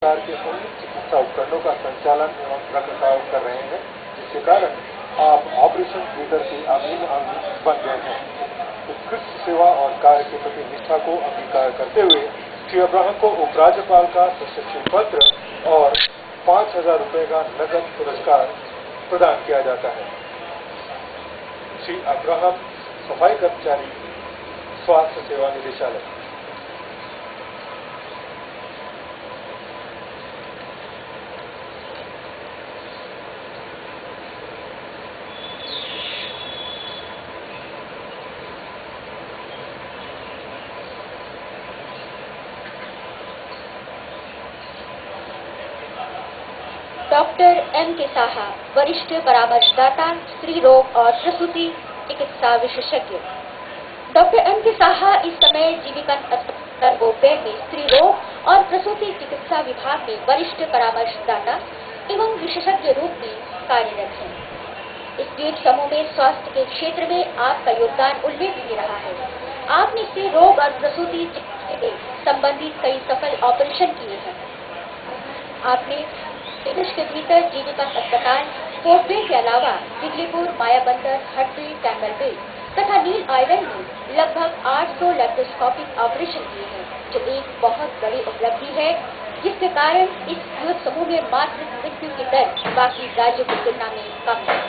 प्रकार के उन चिकित्सा उपकरणों का संचालन एवं रखरखाव कर रहे हैं, जिसके कारण आप ऑपरेशन थिएटर के अभिन्न अंग बन गए हैं। उत्कृष्ट सेवा और कार्य के प्रति निष्ठा को अंगीकार करते हुए श्री अब्राहम को उपराज्यपाल का प्रशस्ति पत्र और 5,000 रुपए का नगद पुरस्कार प्रदान किया जाता है। श्री अब्राहम, सफाई कर्मचारी, स्वास्थ्य सेवा निदेशालय। डॉक्टर एम के साहा, वरिष्ठ परामर्शदाता, स्त्री रोग और प्रसूति चिकित्सा विशेषज्ञ। डॉक्टर एम के साहा इस समय जीविकन अस्पताल बोपेर में स्त्री रोग और प्रसूति चिकित्सा विभाग में वरिष्ठ परामर्शदाता एवं विशेषज्ञ रूप में कार्यरत हैं। इस द्वीप समूह में स्वास्थ्य के क्षेत्र में आपका योगदान उल्लेखनीय रहा है। आपने स्त्री रोग और प्रसूति चिकित्सा से संबंधित कई सफल ऑपरेशन किए हैं। आपने देश के भीतर जीविकन अस्पताल बोपेर के अलावा दिगलीपुर, मायाबंदर, हट्टी, टैंगलबे तथा नील आइलैंड में लगभग 800 लैप्रोस्कोपिक ऑपरेशन किए हैं, जो एक बहुत बड़ी उपलब्धि है, जिसके कारण इस द्वीप समूह में मातृ मृत्यु की दर बाकी राज्यों की तुलना में कम है।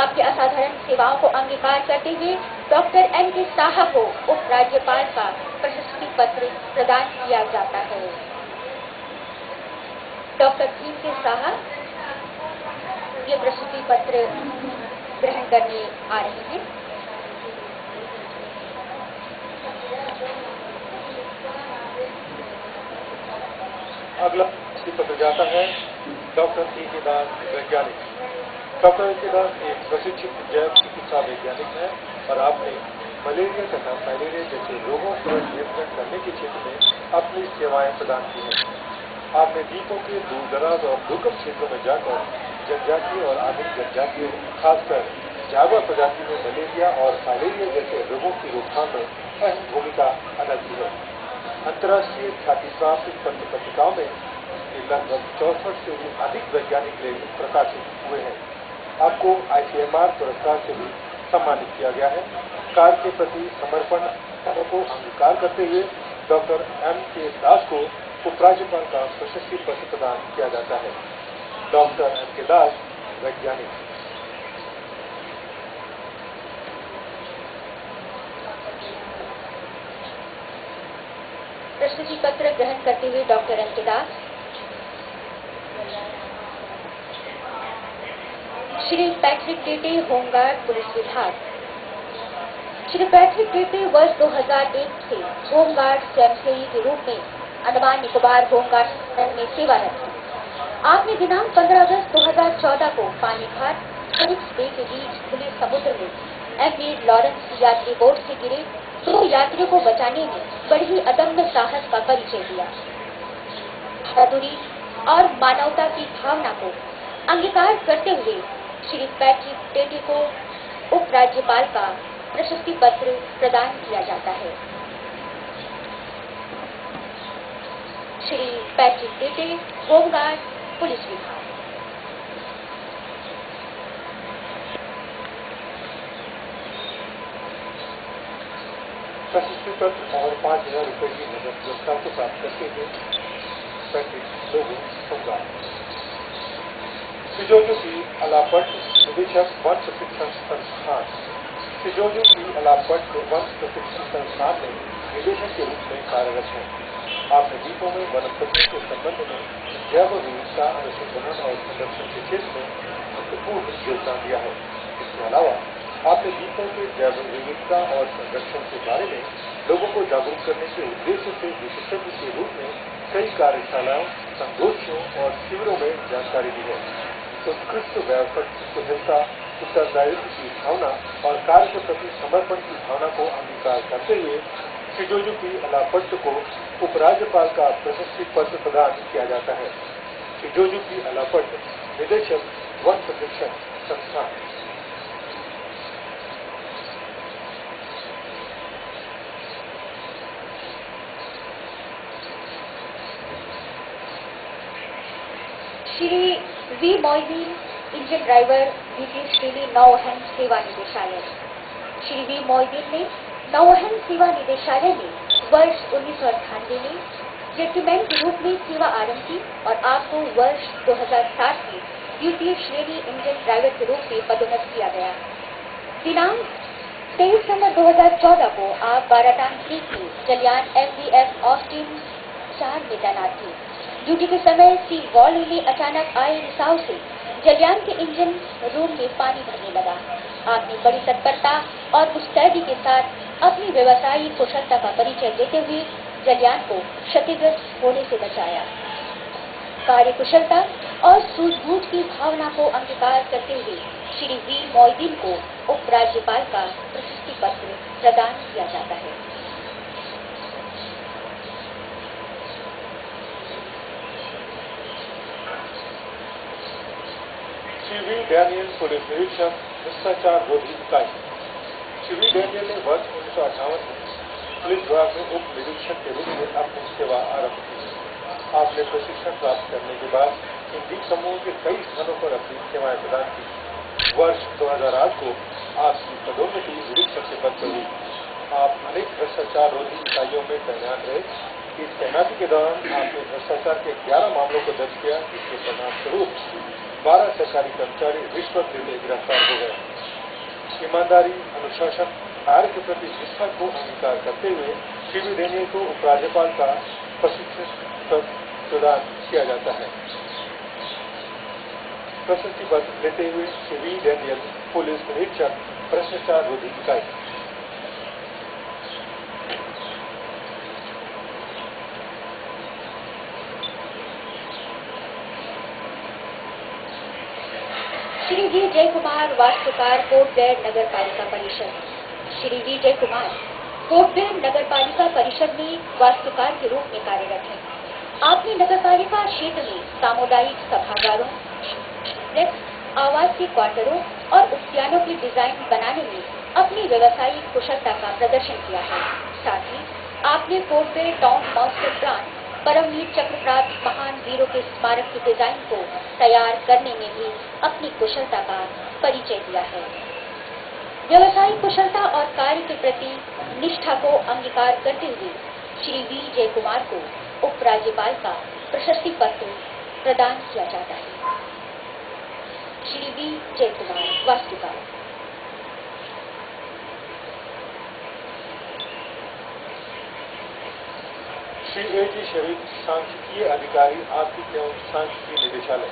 आपके असाधारण सेवाओं को अंगीकार करते हुए डॉक्टर एम के साहा को उपराज्यपाल का प्रशस्ति पत्र प्रदान किया जाता है। डॉक्टर भीम के साहा ये प्रशस्ति पत्र ग्रहण करने आ रहे हैं। अगला प्रशस्ति पत्र जाता है डॉक्टर के दास, वैज्ञानिक। डॉक्टर के दास एक प्रशिक्षित जैव चिकित्सा वैज्ञानिक है और आपने मलेरिया तथा फाइलेरिया जैसे रोगों पर नियंत्रण करने के क्षेत्र में अपनी सेवाएं प्रदान की हैं। आपने द्वीपों के दूर दराज और दुर्गम क्षेत्रों में जाकर जनजातीय और आदिम जनजातीय, खासकर जावा प्रजाति में मलेरिया और फाइलेरिया जैसे रोगों की रोकथाम में अहम भूमिका अदा की है। अंतर्राष्ट्रीय ख्याति प्राप्त पत्र पत्रिकाओं में लगभग 64 से भी अधिक वैज्ञानिक लेख प्रकाशित हुए हैं। आपको ICMR पुरस्कार से भी सम्मानित किया गया है। कार्य के प्रति समर्पण को अंगीकार करते हुए डॉक्टर एम के दास को उपराज्यपाल का प्रशस्ति पत्र प्रदान किया जाता है। डॉक्टर एम के दास, वैज्ञानिक। प्रशस्ति पत्र ग्रहण करते हुए doctor M K Das. Shri Patrick Tete, home guard, police विभाग। श्री पैट्रिक टेटे वर्ष 2001 से होमगार्ड स्वयंसेवी के रूप में अंडमान निकोबार होमगार्ड में सेवारत हैं। आपने दिनांक 15 अगस्त 2014 को पानीघाट फिनिक्स बे के बीच खुले समुद्र में MV लॉरेंस यात्री बोट से गिरे 2 यात्रियों को बचाने में बड़ी अदम्य साहस का परिचय दिया। बहादुरी और मानवता की भावना को अंगीकार करते हुए श्री पैट्रिक टेटे को उपराज्यपाल का प्रशस्ति पत्र प्रदान किया जाता है। Shri Patrick Tete, home guard, police विभाग। प्रशस्ति पत्र और 5,000 रुपए की नगद पुरस्कार को प्राप्त करते हुए पैट्रिक लोगों, होमगार्ड। सिजोजो की अलापट, निदेशक, वन प्रशिक्षण संस्थान। सिजोजो की अलापट वन प्रशिक्षण संस्थान में निदेशक के रूप में कार्यरत है। आपने द्वीपों में वनस्पतियों के संबंध में जैव विविधता अनुसंधान और संरक्षण के क्षेत्र में महत्वपूर्ण योगदान दिया है। इसके अलावा आपने द्वीपों के जैव विविधता और संरक्षण के बारे में लोगों को जागरूक करने के उद्देश्य से विशेषज्ञ के रूप में कई कार्यशालाओं, संगोष्ठियों और शिविरों में जानकारी दी है। उत्कृष्ट व्यावसायिक कुशलता, उत्तरदायित्व की भावना और कार्य के प्रति समर्पण की भावना को अंगीकार करते हुए सिजोजो की अलापट को उपराज्यपाल का प्रशस्ति पत्र प्रदान किया जाता है। सिजोजो की अलापट, निदेशक, वन प्रशिक्षण संस्थान। Shri V Moideen, engine driver, द्वितीय श्रेणी नौवहन सेवा निदेशालय। श्री वी मोइदीन ने नौवहन सेवा निदेशालय में वर्ष 1998 में जेंटलमैन के रूप में सेवा आरंभ की और आपको वर्ष 2007 में द्वितीय श्रेणी इंजन ड्राइवर के रूप में पदोन्नत किया गया। दिनांक 23 नवंबर 2014 को आप 12 टांग 3 की जलियान MVF ऑस्टिन 4 में तैनात थे। ड्यूटी के समय सी वॉल में अचानक आए रिसाव से जलियान के इंजन रूम में पानी भरने लगा। आपने बड़ी तत्परता और मुस्तैदी के साथ अपनी व्यवसायिक कुशलता का परिचय देते हुए जलियान को क्षतिग्रस्त होने से बचाया। कार्य कुशलता और सूझबूझ की भावना को अंगीकार करते हुए श्री वी मोइदीन को उपराज्यपाल का प्रशस्ति पत्र प्रदान किया जाता है। श्री वी डैनियल, पुलिस निरीक्षक, भ्रष्टाचार रोधी इकाई। श्री वी डैनियल ने वर्ष 1958 में पुलिस विभाग में उप निरीक्षक के रूप में अपनी सेवा आरंभ की। आपने प्रशिक्षण प्राप्त करने के बाद इन द्वीप समूहों के कई स्थानों पर अपनी सेवाएं प्रदान की। वर्ष 2008 को आपकी पदोन्नति निरीक्षक के पद पर हुई। आप अनेक भ्रष्टाचार रोधी इकाइयों में तैनात रहे। इस तैनाती के दौरान आपने भ्रष्टाचार के 11 मामलों को दर्ज किया, जिसके परिणाम स्वरूप 12 सरकारी कर्मचारी रिश्वत लेते गिरफ्तार हो गए। ईमानदारी, अनुशासन, कार्य के प्रति निष्ठा को अंगीकार करते हुए श्री वी डैनियल को उपराज्यपाल का प्रशिक्षण प्रदान किया जाता है। प्रशस्ति पत्र लेते हुए श्री वी डैनियल, पुलिस निरीक्षक, भ्रष्टाचार रोधी इकाई। श्री वी जय कुमार, वास्तुकार, कोटगैर नगर पालिका परिषद। श्री वी जय कुमार कोटगैर नगर पालिका परिषद में वास्तुकार के रूप में कार्यरत हैं। आपने नगर पालिका क्षेत्र में सामुदायिक सभागारों, आवासीय क्वार्टरों और उद्यानों की डिजाइन बनाने में अपनी व्यावसायिक कुशलता का प्रदर्शन किया है। साथ ही आपने कोटगैर टाउन मास्टर प्लान, परमवीर चक्र प्राप्त महान वीरों के स्मारक की डिजाइन को तैयार करने में भी अपनी कुशलता का परिचय दिया है। व्यावसायिक कुशलता और कार्य के प्रति निष्ठा को अंगीकार करते हुए श्री वी जय कुमार को उपराज्यपाल का प्रशस्ति पत्र प्रदान किया जाता है। श्री वी जय कुमार, वास्तुकार। श्री A.G. शरीफ, सांख्यिकीय अधिकारी, आर्थिक एवं सांख्यिकीय निदेशालय।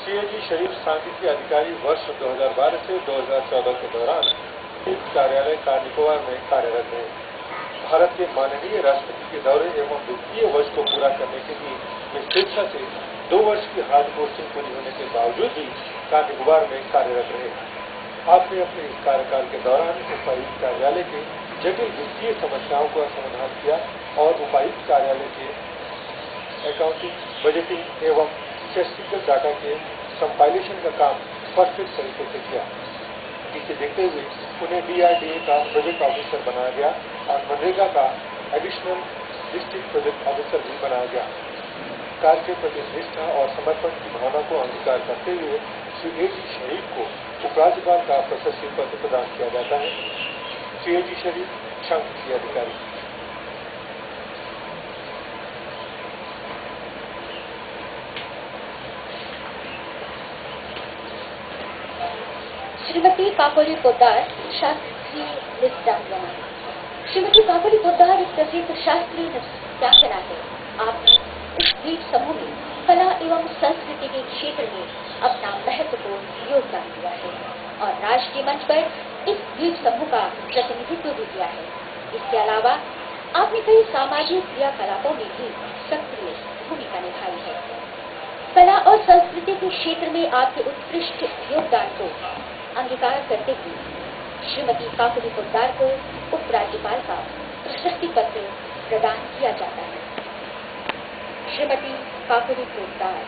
श्री A.G. शरीफ सांख्यिकीय अधिकारी वर्ष 2012 से 2014 के दौरान इस कार्यालय निकोबार में कार्यरत रहे। भारत के माननीय राष्ट्रपति के दौरे एवं वित्तीय वर्ष को पूरा करने के लिए वे स्वेच्छा से 2 वर्ष की हार्ड पोस्टिंग पूरी होने के बावजूद भी निकोबार में कार्यरत रहे। आपने अपने इस कार्यकाल के दौरान उपायुक्त कार्यालय के जटिल वित्तीय समस्याओं का समाधान किया और उपायुक्त कार्यालय के अकाउंटिंग, बजटिंग एवं स्टैटिस्टिकल डाटा के कंपाइलेशन का काम परफेक्ट तरीके से किया। इसे देखते हुए उन्हें DRDA का प्रोजेक्ट ऑफिसर बनाया गया और मनरेगा का एडिशनल डिस्ट्रिक्ट प्रोजेक्ट ऑफिसर भी बनाया गया। कार्य के प्रति निष्ठा और समर्पण की भावना को अंगीकार करते हुए श्री A.G. शरीफ को उपराज्यपाल का प्रशस्ति पत्र प्रदान किया जाता है। श्री A.G. शरीफ, सांख्यिकीय अधिकारी। श्रीमती काकोली पोद्दार, शास्त्रीय नृत्यांगना। श्रीमती काकोली पोद्दार एक प्रसिद्ध शास्त्रीय नृत्यांगना है। आपने इस द्वीप समूह में कला एवं संस्कृति के क्षेत्र में अपना महत्वपूर्ण योगदान दिया है और राष्ट्रीय मंच पर इस द्वीप समूह का प्रतिनिधित्व भी किया है। इसके अलावा आपने कई सामाजिक क्रियाकलापों में भी सक्रिय भूमिका निभाई है। कला और संस्कृति के क्षेत्र में आपके उत्कृष्ट योगदान को अंगीकार करते हुए श्रीमती काकोली पोद्दार को उपराज्यपाल का प्रशस्ति पत्र प्रदान किया जाता है। श्रीमती काकोली पोद्दार।